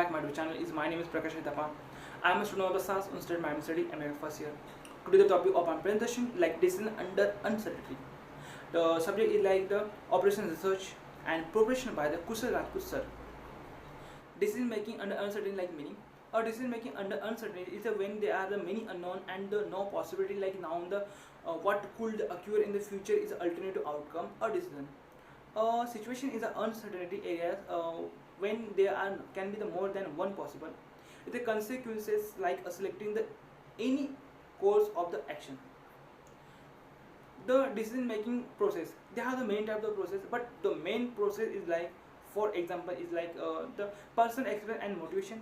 back my YouTube channel. My name is Prakash Thapa. I am a student of the SAS Institute of Miami Study, MA first year. Today the topic of my presentation like decision under uncertainty. The subject is like the operation research and preparation by the Kushal Rajput sir. Decision making under uncertainty like meaning. Or decision making under uncertainty is when there are the many unknown and the no possibility like now the what could occur in the future is alternative outcome or decision. Situation is an uncertainty areas when there are can be the more than one possible. The consequences like selecting the any course of the action. The decision making process. They have the main type of process, but the main process is like, for example, is like the person experience and motivation,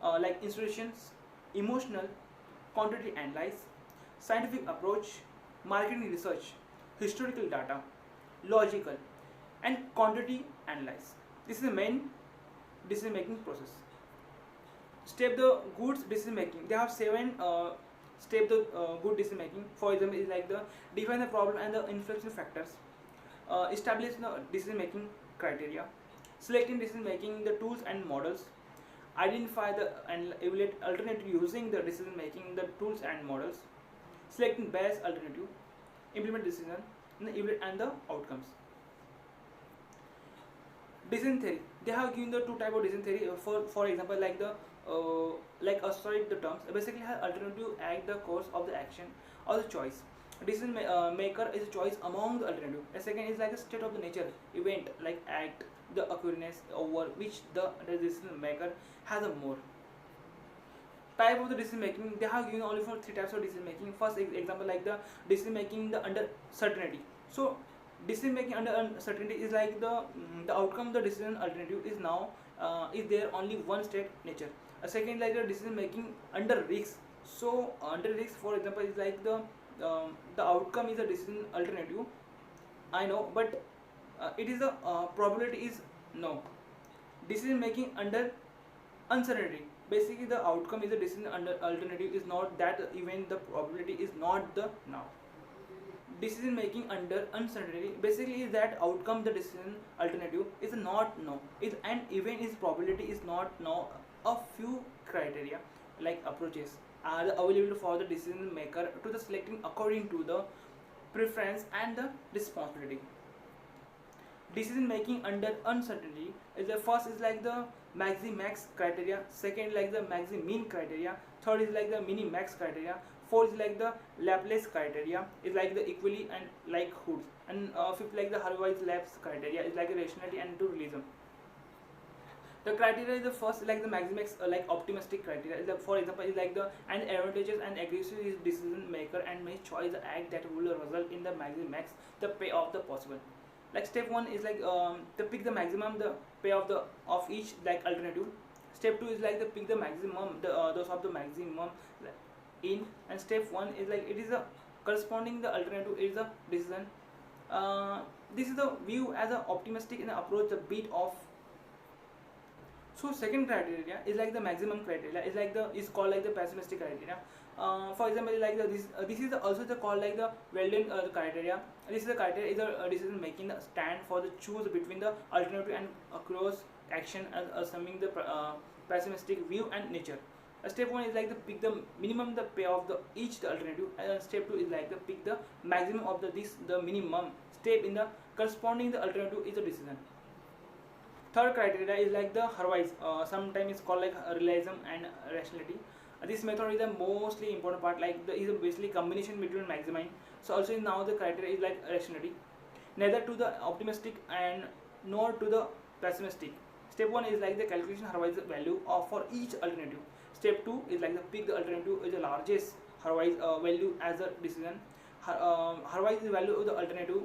like institutions, emotional, quantity analyze, scientific approach, marketing research, historical data, logical, and quantity analyze. This is the main decision making process. Step the good decision making. They have seven step the good decision making. For example, is like the define the problem and the influential factors, establish the decision making criteria, selecting decision making the tools and models, identify the and evaluate alternative using the decision making the tools and models, selecting best alternative, implement decision, and evaluate and the outcomes. Decision theory. They have given the two type of decision theory. For example, like the like aside the terms basically has alternative act the course of the action or the choice. Decision maker is a choice among the alternative. A second is like a state of the nature event like act the occurrence over which the decision maker has a more type of the decision making. They have given only for three types of decision making. First example like the decision making the under certainty. So decision making under uncertainty is like the outcome the decision alternative is now is there only one state nature. A second like the decision making under risk. So under risk, for example, is like the outcome is a decision alternative, I know, but it is a probability is no. Decision making under uncertainty, basically the outcome is a decision under alternative is not that even the probability is not the now. Decision making under uncertainty basically is that outcome the decision alternative is not no is an event is probability is not no. A few criteria like approaches are available for the decision maker to the selecting according to the preference and the responsibility. Decision making under uncertainty is the first is like the maxi max criteria, second like the maxi mean criteria, third is like the mini max criteria, fourth is like the Laplace criteria is like the equally and likelihood, and fifth like the Hurwitz Laplace criteria is like a rationality and to realism. The criteria is the first like the maximax like optimistic criteria is for example is like the and advantages and aggressive is decision maker and may choose the act that will result in the maximax the pay of the possible. Like step one is like to pick the maximum the pay of each like alternative. Step two is like the pick the maximum the those of the maximum in, and step one is like it is a corresponding the alternative is a decision. This is the view as a optimistic in the approach the bit of. So second criteria is like the maximum criteria is like the is called like the pessimistic criteria. For example, like this is also the called like the Weldon criteria. This is the criteria is the decision making the stand for the choose between the alternative and cross action as assuming the pessimistic view and nature. Step one is like the pick the minimum the pay of the each the alternative, and step two is like the pick the maximum of the this the minimum step in the corresponding the alternative is the decision. Third criteria is like the Hurwitz, sometimes it's called like realism and rationality. This method is the mostly important part, like the is a basically combination between maximum. So also now the criteria is like rationality, neither to the optimistic and nor to the pessimistic. Step one is like the calculation Hurwitz value of for each alternative. Step two is like the pick the alternative is the largest Hurwitz value as a decision. Hurwitz value of the alternative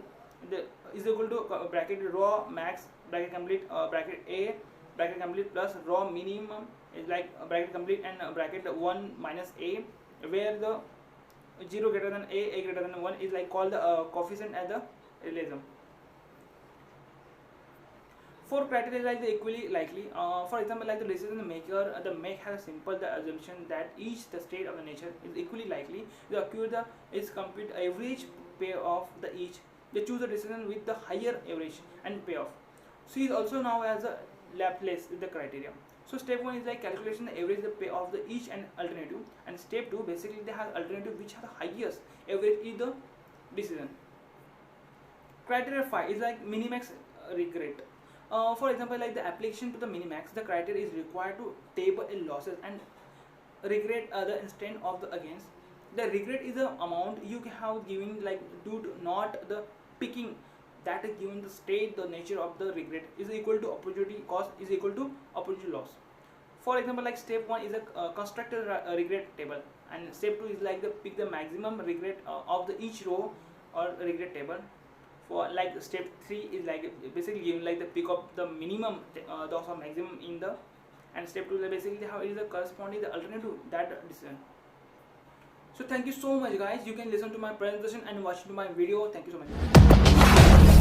is equal to bracket raw max bracket complete bracket a bracket complete plus raw minimum is like bracket complete and bracket 1 minus a, where the 0 greater than a greater than 1 is like called the coefficient as the realism. Four criteria like the equally likely. For example, like the decision maker, the make has a simple the assumption that each the state of the nature is equally likely to occur the is compute average payoff the each. They choose a decision with the higher average and payoff. C is also now as a Laplace is the criteria. So step 1 is like calculation the average the pay of the each and alternative, and step 2 basically they have alternative which have the highest average in the decision. Criteria 5 is like minimax regret. For example, like the application to the minimax, the criteria is required to table a losses and regret the instead of the against. The regret is the amount you have given like due to not the picking that is given the state. The nature of the regret is equal to opportunity cost is equal to opportunity loss. For example, like step 1 is a construct a regret table, and step 2 is like the pick the maximum regret of the each row or regret table. For like step 3 is like basically giving like the pick of the minimum loss or maximum in the, and step 2 is basically how it is the corresponding the alternative that decision. So thank you so much guys, you can listen to my presentation and watch my video. Thank you so much.